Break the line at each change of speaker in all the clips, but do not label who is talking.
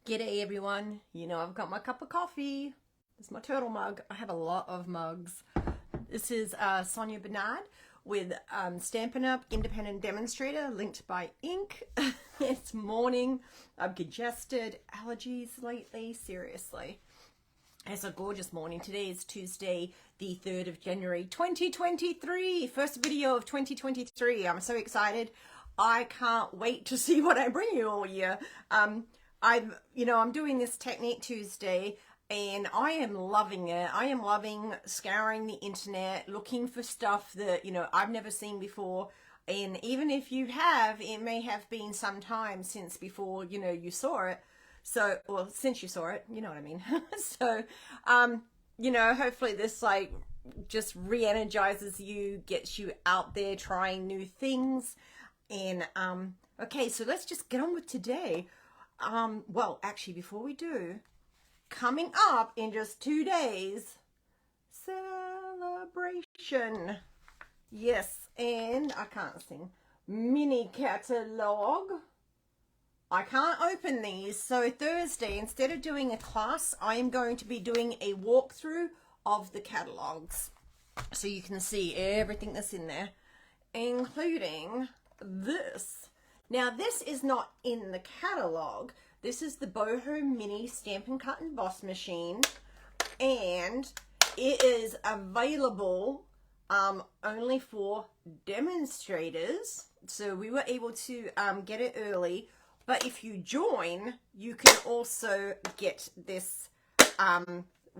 G'day everyone, you know I've got my cup of coffee. It's my turtle mug. I have a lot of mugs. This is Sonia Bernard with Stampin' Up! Independent Demonstrator, linked by ink. It's morning. I'm congested. Allergies lately, seriously. It's a gorgeous morning. Today is Tuesday, the 3rd of January, 2023. First video of 2023. I'm so excited. I can't wait to see what I bring you all year. I'm doing this Technique Tuesday and I am loving it. I am loving scouring the internet, looking for stuff that, I've never seen before. And even if you have, it may have been some time since before, you saw it. So, well, since you saw it, you know what I mean? So, hopefully this just re-energizes you, gets you out there trying new things. And, okay, so let's just get on with today. Well, actually, before we do, coming up in just 2 days, celebration. Yes, and I can't sing. Mini catalog. I can't open these, so Thursday, instead of doing a class, I am going to be doing a walkthrough of the catalogs. So you can see everything that's in there, including this. Now, this is not in the catalog. This is the Boho Mini Stampin' Cut Emboss machine, and it is available only for demonstrators. So we were able to get it early, but if you join, you can also get this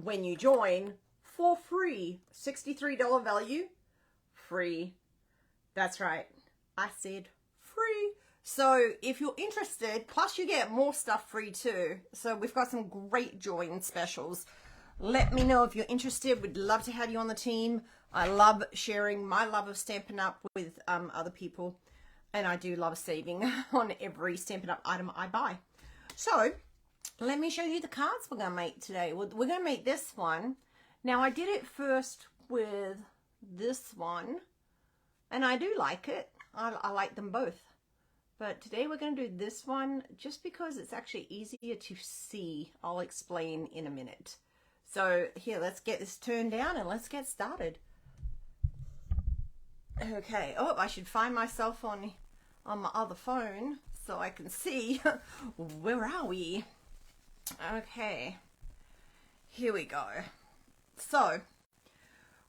when you join for free. $63 value, free. That's right, I said free. So if you're interested, plus you get more stuff free too. So we've got some great join specials. Let me know if you're interested. We'd love to have you on the team. I love sharing my love of Stampin' Up! With other people. And I do love saving on every Stampin' Up! Item I buy. So let me show you the cards we're going to make today. We're going to make this one. Now I did it first with this one. And I do like it. I like them both. But today we're going to do this one just because it's actually easier to see. I'll explain in a minute. So here, let's get this turned down and let's get started. Okay. Oh, I should find myself on my other phone so I can see. Where are we? Okay. Here we go. So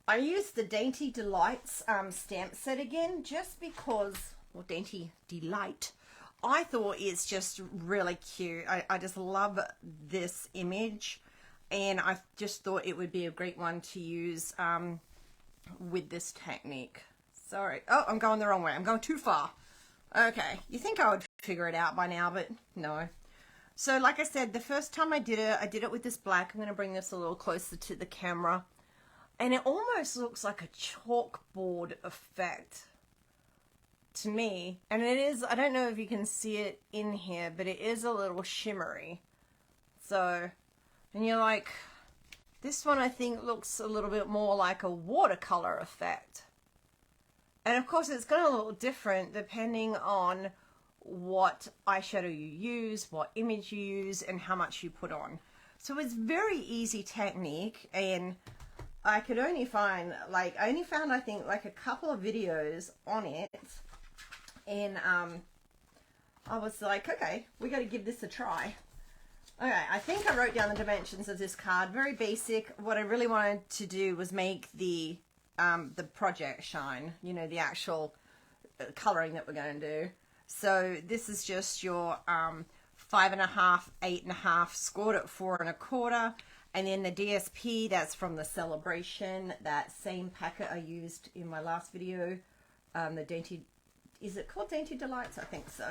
I used the Dainty Delights stamp set again just because, or Dainty Delight, I thought it's just really cute. I just love this image, and I just thought it would be a great one to use with this technique. Sorry. Oh, I'm going the wrong way. I'm going too far. Okay. You think I would figure it out by now, but no. So like I said, the first time I did it with this black. I'm going to bring this a little closer to the camera. And it almost looks like a chalkboard effect to me. And it is, I don't know if you can see it in here, but it is a little shimmery. So, and you're like, this one I think looks a little bit more like a watercolor effect. And of course it's going to look different depending on what eyeshadow you use, what image you use, and how much you put on. So it's very easy technique, and I could only find, I found, I think, a couple of videos on it. And I was like, okay, we got to give this a try. Okay, I think I wrote down the dimensions of this card. Very basic. What I really wanted to do was make the project shine, the actual coloring that we're going to do. So this is just your 5.5, 8.5, scored at 4 1/4. And then the DSP, that's from the Celebration, that same packet I used in my last video. The Dainty, is it called Dainty Delights? I think so.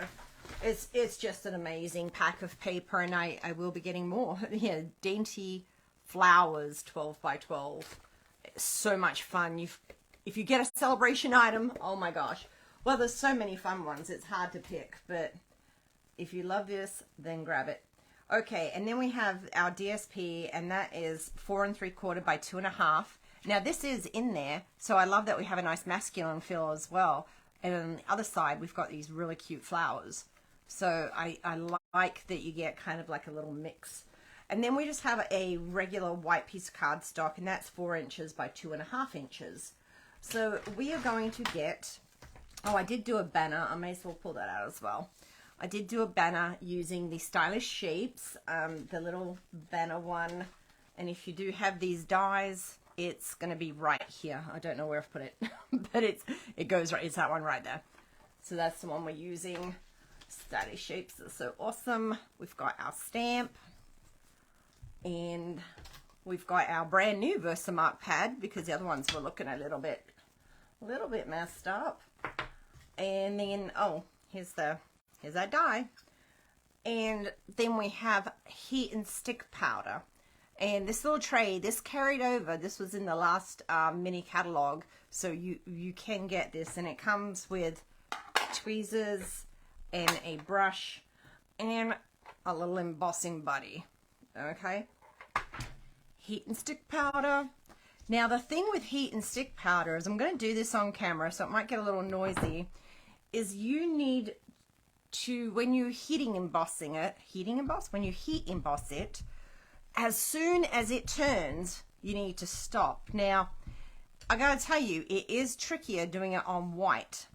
It's just an amazing pack of paper, and I will be getting more. Yeah, Dainty Flowers 12 by 12. It's so much fun. If you get a Celebration item, oh my gosh. Well, there's so many fun ones. It's hard to pick, but if you love this, then grab it. Okay, and then we have our DSP, and that is 4 3/4 by 2.5. Now this is in there, so I love that we have a nice masculine feel as well. And on the other side, we've got these really cute flowers. So I like like that you get kind of like a little mix. And then we just have a regular white piece of cardstock, and that's 4 inches by 2.5 inches. So we are going to get, oh, I did do a banner. I may as well pull that out as well. I did do a banner using the Stylish Shapes, the little banner one. And if you do have these dies, it's going to be right here. I don't know where I've put it, but it goes right. It's that one right there. So that's the one we're using. Stylish Shapes are so awesome. We've got our stamp, and we've got our brand new Versamark pad because the other ones were looking a little bit messed up. And then, oh, here's that die. And then we have heat and stick powder. And this little tray, this carried over. This was in the last mini catalog, so you can get this, and it comes with tweezers and a brush and a little embossing buddy. Okay, heat and stick powder. Now the thing with heat and stick powder is, I'm going to do this on camera, so it might get a little noisy, is you need to, when you're when you heat emboss it, as soon as it turns, you need to stop. Now, I gotta tell you, it is trickier doing it on white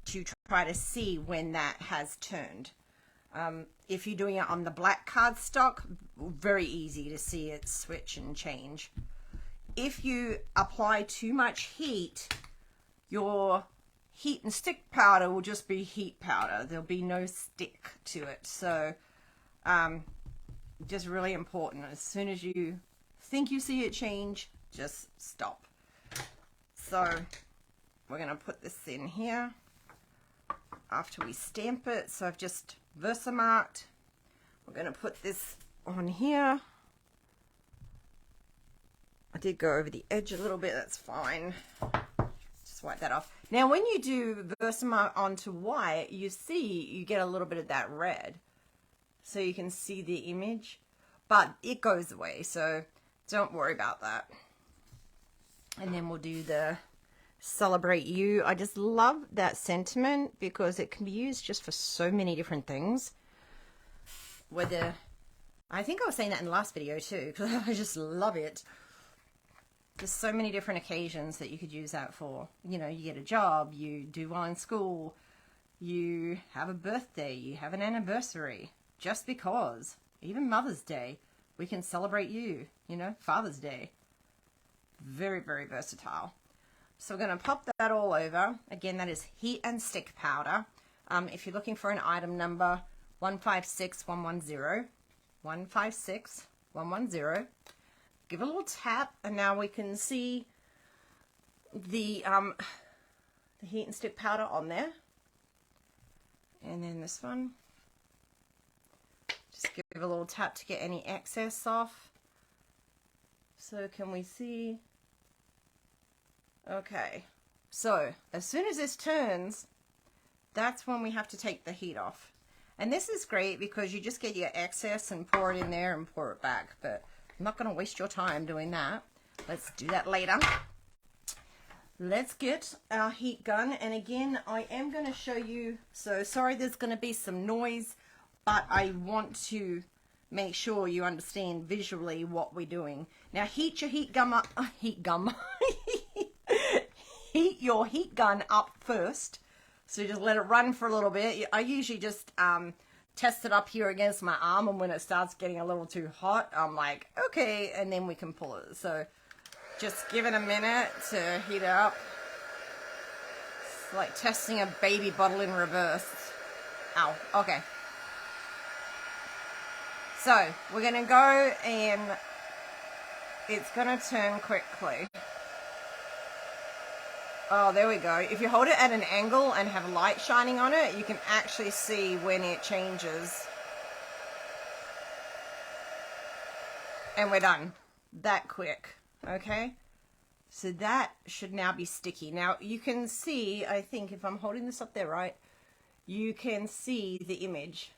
to try to see when that has turned. If you're doing it on the black cardstock, very easy to see it switch and change. If you apply too much heat, your heat and stick powder will just be heat powder. There'll be no stick to it. So, just really important. As soon as you think you see it change, just stop. So we're going to put this in here after we stamp it. So I've just Versamarked. We're going to put this on here. I did go over the edge a little bit. That's fine. Just wipe that off. Now when you do Versamark onto white, you get a little bit of that red. So you can see the image, but it goes away, so don't worry about that. And then we'll do the Celebrate You. I just love that sentiment because it can be used just for so many different things. Whether, I think I was saying that in the last video too, because I just love it. There's so many different occasions that you could use that for. You know, you get a job, you do well in school, you have a birthday, you have an anniversary. Just because, even Mother's Day, we can celebrate you, you know, Father's Day. Very, very versatile. So we're going to pop that all over. Again, that is heat and stick powder. If you're looking for an item number, 156110. 156110. Give a little tap, and now we can see the heat and stick powder on there. And then this one. Just give a little tap to get any excess off. So can we see? Okay, so as soon as this turns, that's when we have to take the heat off. And this is great because you just get your excess and pour it in there and pour it back. But I'm not going to waste your time doing that. Let's do that later. Let's get our heat gun. And again, I am going to show you, so sorry there's going to be some noise, but I want to make sure you understand visually what we're doing. Now heat your heat gun up, heat your heat gun up first. So just let it run for a little bit. I usually just test it up here against my arm, and when it starts getting a little too hot, I'm like, okay, and then we can pull it. So just give it a minute to heat up. It's like testing a baby bottle in reverse. Ow, okay. So we're going to go, and it's going to turn quickly. Oh, there we go. If you hold it at an angle and have light shining on it, you can actually see when it changes. And we're done. That quick. Okay? So that should now be sticky. Now you can see, I think if I'm holding this up there right, you can see the image.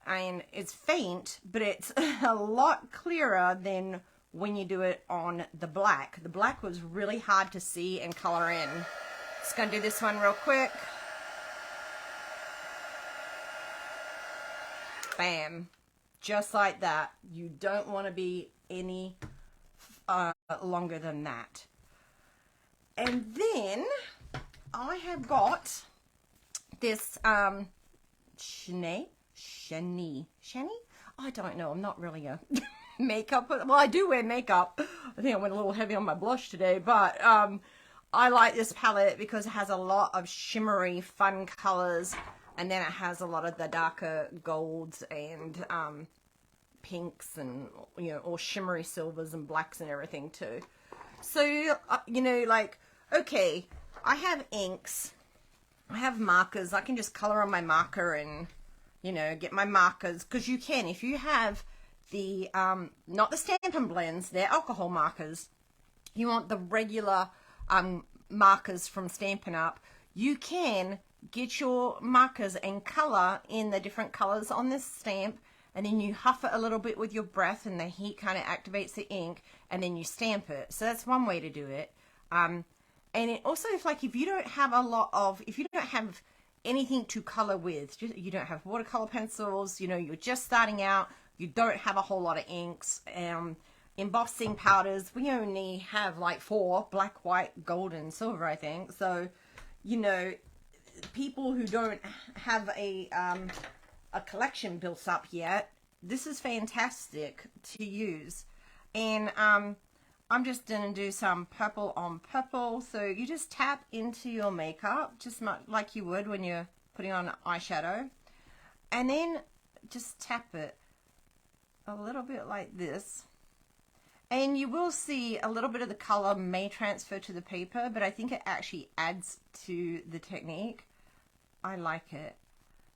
And it's faint, but it's a lot clearer than when you do it on the black. The black was really hard to see and color in. Just gonna do this one real quick. Bam. Just like that. You don't want to be any longer than that. And then I have got this Shani? I don't know. I'm not really a makeup. Well, I do wear makeup. I think I went a little heavy on my blush today, but I like this palette because it has a lot of shimmery, fun colors, and then it has a lot of the darker golds and pinks and, you know, all shimmery silvers and blacks and everything too. So, you know, like, okay, I have inks, I have markers. I can just color on my marker and, you know, get my markers, because you can, if you have the, not the Stampin' blends, they're alcohol markers. You want the regular markers from Stampin' Up. You can get your markers and color in the different colors on this stamp, and then you huff it a little bit with your breath and the heat kind of activates the ink, and then you stamp it. So that's one way to do it. And it also, if you don't have if you don't have anything to color with, you don't have watercolor pencils, you know, you're just starting out, you don't have a whole lot of inks, embossing powders, we only have like 4, black, white, gold, and silver, I think. So, you know, people who don't have a collection built up yet, this is fantastic to use. And I'm just gonna do some purple on purple. So you just tap into your makeup just like you would when you're putting on eyeshadow, and then just tap it a little bit like this, and you will see a little bit of the color may transfer to the paper, but I think it actually adds to the technique. I like it.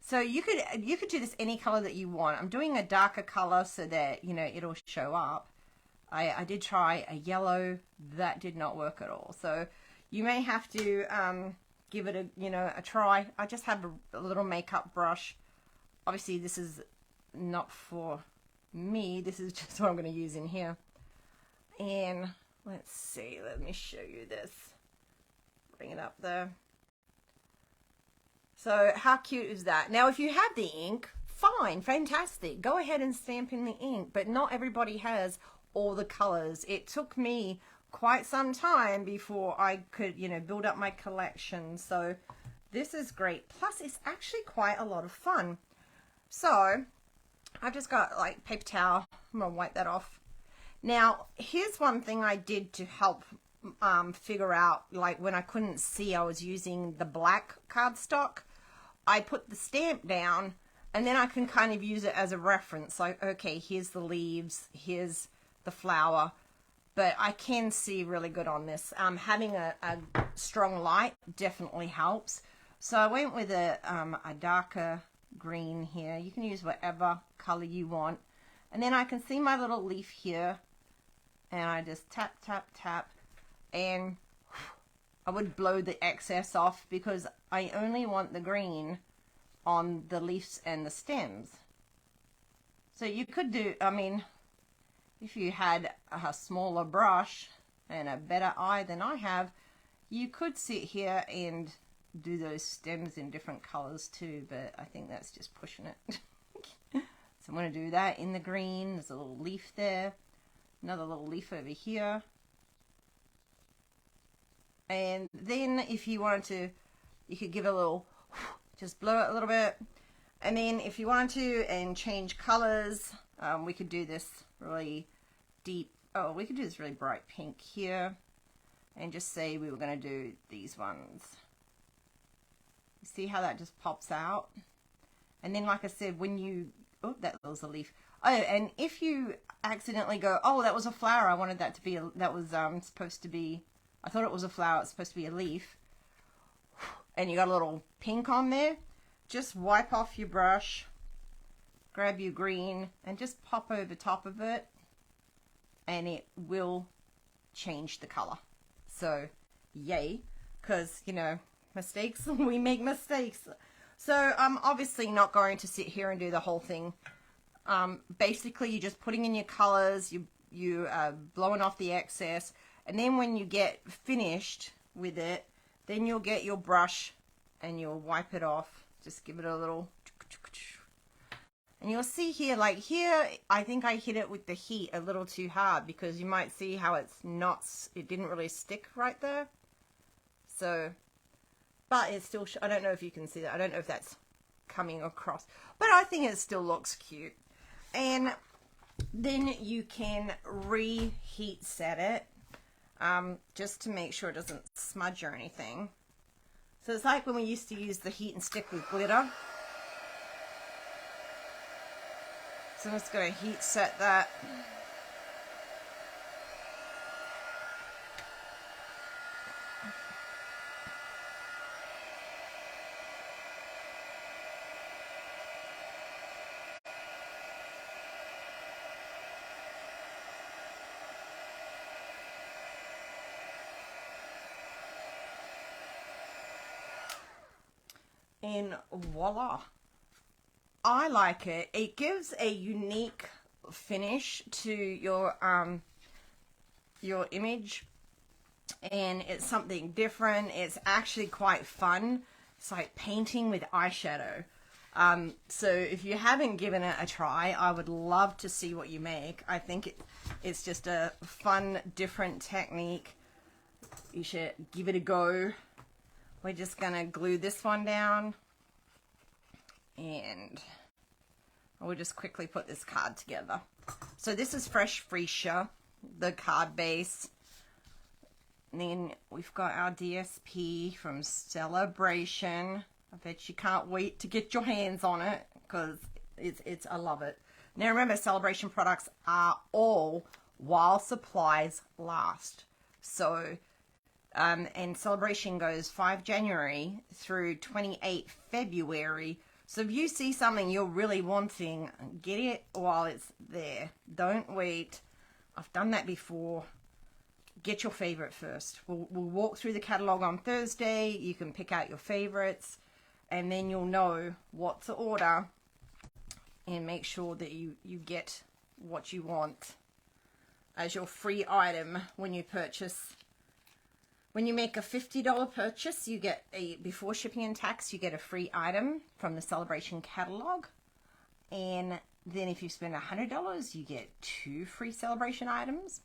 So you could do this any color that you want. I'm doing a darker color so that, you know, it'll show up. I did try a yellow, that did not work at all. So you may have to give it a try. I just have a little makeup brush. Obviously this is not for me, this is just what I'm going to use in here. And let's see, let me show you this. Bring it up there. So how cute is that? Now if you have the ink, fine, fantastic, go ahead and stamp in the ink, but not everybody has all the colors. It took me quite some time before I could, you know, build up my collection. So this is great. Plus it's actually quite a lot of fun. So I've just got like paper towel. I'm gonna wipe that off. Now here's one thing I did to help figure out, like when I couldn't see, I was using the black cardstock. I put the stamp down and then I can kind of use it as a reference, like, okay, here's the leaves, here's the flower, but I can see really good on this. Having a strong light definitely helps. So I went with a darker green here. You can use whatever color you want, and then I can see my little leaf here, and I just tap tap tap, and I would blow the excess off because I only want the green on the leaves and the stems. So you could do, I mean, if you had a smaller brush and a better eye than I have, you could sit here and do those stems in different colors too, but I think that's just pushing it. So I'm going to do that in the green. There's a little leaf there, another little leaf over here. And then if you wanted to, you could give it a little, just blow it a little bit. And then if you wanted to and change colors, we could do this really deep, we could do this really bright pink here, and just say we were going to do these ones. You see how that just pops out? And then, like I said, when you, oh, that was a leaf. Oh, and if you accidentally go, oh, that was a flower, I wanted that to be, that was supposed to be, I thought it was a flower, it's supposed to be a leaf, and you got a little pink on there, just wipe off your brush, grab your green, and just pop over top of it, and it will change the color. So yay, because, you know, mistakes, we make mistakes. So I'm obviously not going to sit here and do the whole thing. Basically you're just putting in your colors, you blowing off the excess, and then when you get finished with it, then you'll get your brush and you'll wipe it off. Just give it a little, And you'll see here, like here, I think I hit it with the heat a little too hard, because you might see how it's not, it didn't really stick right there. So, but it's still, I don't know if you can see that. I don't know if that's coming across, but I think it still looks cute. And then you can reheat set it, just to make sure it doesn't smudge or anything. So it's like when we used to use the heat and stick with glitter. So I'm just going to heat set that. And voila. I like it. It gives a unique finish to your image, and it's something different. It's actually quite fun. It's like painting with eyeshadow. So if you haven't given it a try, I would love to see what you make. I think it's just a fun, different technique. You should give it a go. We're just gonna glue this one down, and we'll just quickly put this card together. So this is Fresh Freesia, the card base. And then we've got our DSP from Celebration. I bet you can't wait to get your hands on it, because I love it. Now remember, Celebration products are all while supplies last. So and Celebration goes 5 January through 28 February. So if you see something you're really wanting, get it while it's there. Don't wait. I've done that before. Get your favorite first. We'll walk through the catalog on Thursday. You can pick out your favorites, and then you'll know what to order, and make sure that you get what you want as your free item when you purchase. When you make a $50 purchase, you get before shipping and tax, you get a free item from the Celebration catalog. And then if you spend $100, you get 2 free Celebration items.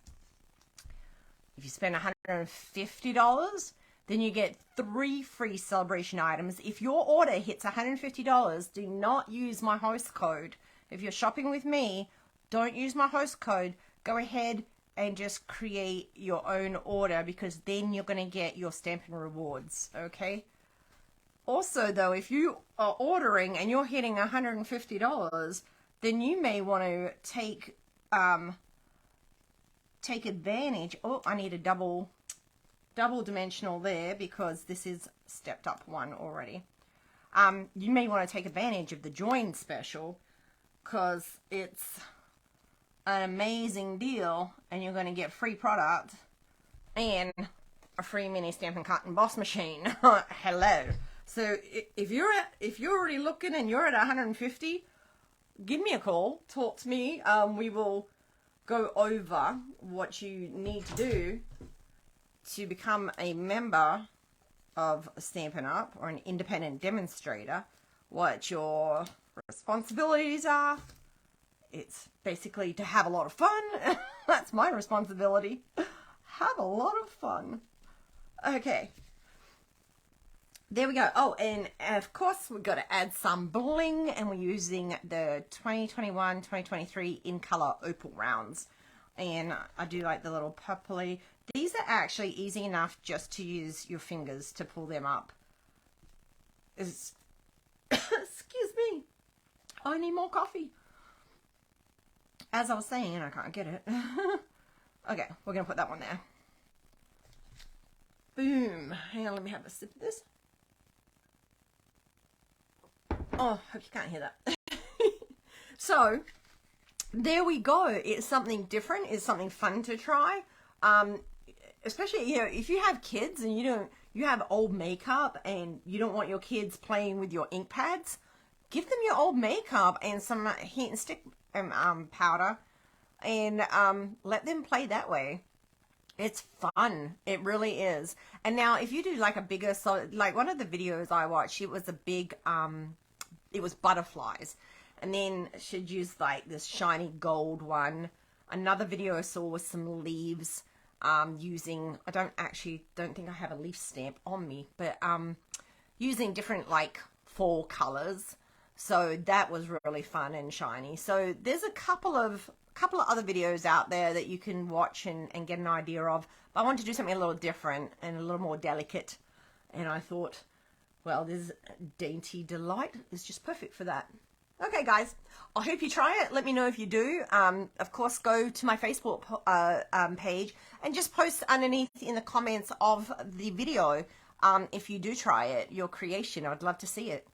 If you spend $150, then you get 3 free Celebration items. If your order hits $150, do not use my host code. If you're shopping with me, don't use my host code. Go ahead and just create your own order, because then you're going to get your Stampin' rewards, okay? Also, though, if you are ordering and you're hitting $150, then you may want to take advantage. Oh, I need a double dimensional there, because this is stepped up one already. You may want to take advantage of the join special, because it's an amazing deal, and you're going to get free product and a free mini Stampin' Cut Emboss machine. Hello. So if you're already looking and you're at 150, give me a call, talk to me. We will go over what you need to do to become a member of Stampin' Up, or an independent demonstrator, what your responsibilities are. It's basically to have a lot of fun. That's my responsibility. Have a lot of fun. Okay. There we go. Oh, and of course we've got to add some bling, and we're using the 2021-2023 in color opal rounds. And I do like the little purpley. These are actually easy enough just to use your fingers to pull them up. Excuse me. I need more coffee. As I was saying, and I can't get it. Okay, we're going to put that one there. Boom. Hang on, let me have a sip of this. Oh, hope you can't hear that. So, there we go. It's something different. It's something fun to try. Especially, you know, if you have kids and you have old makeup and you don't want your kids playing with your ink pads, give them your old makeup and some heat and stick powder, and let them play that way. It's fun. It really is. And now if you do like a bigger solid, like one of the videos I watched, it was a big it was butterflies, And then should use like this shiny gold one. Another video I saw was some leaves using, I don't think I have a leaf stamp on me, but using different like fall colors. So that was really fun and shiny. So there's a couple of other videos out there that you can watch and get an idea of. But I wanted to do something a little different and a little more delicate. And I thought, well, this Dainty Delight is just perfect for that. Okay, guys, I hope you try it. Let me know if you do. Of course, go to my Facebook page and just post underneath in the comments of the video if you do try it, your creation. I'd love to see it.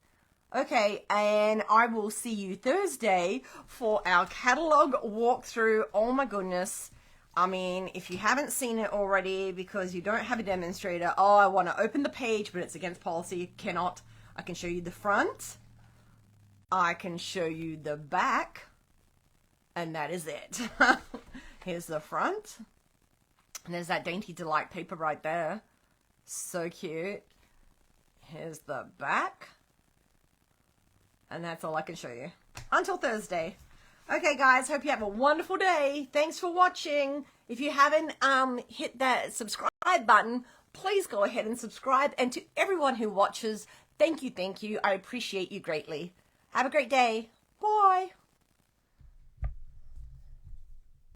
Okay, and I will see you Thursday for our catalog walkthrough. Oh my goodness. I mean, if you haven't seen it already because you don't have a demonstrator, oh, I want to open the page, but it's against policy. Cannot. I can show you the front. I can show you the back. And that is it. Here's the front. And there's that Dainty Delight paper right there. So cute. Here's the back. And that's all I can show you. Until Thursday. Okay, guys, hope you have a wonderful day. Thanks for watching. If you haven't hit that subscribe button, please go ahead and subscribe. And to everyone who watches, thank you, thank you. I appreciate you greatly. Have a great day. Bye.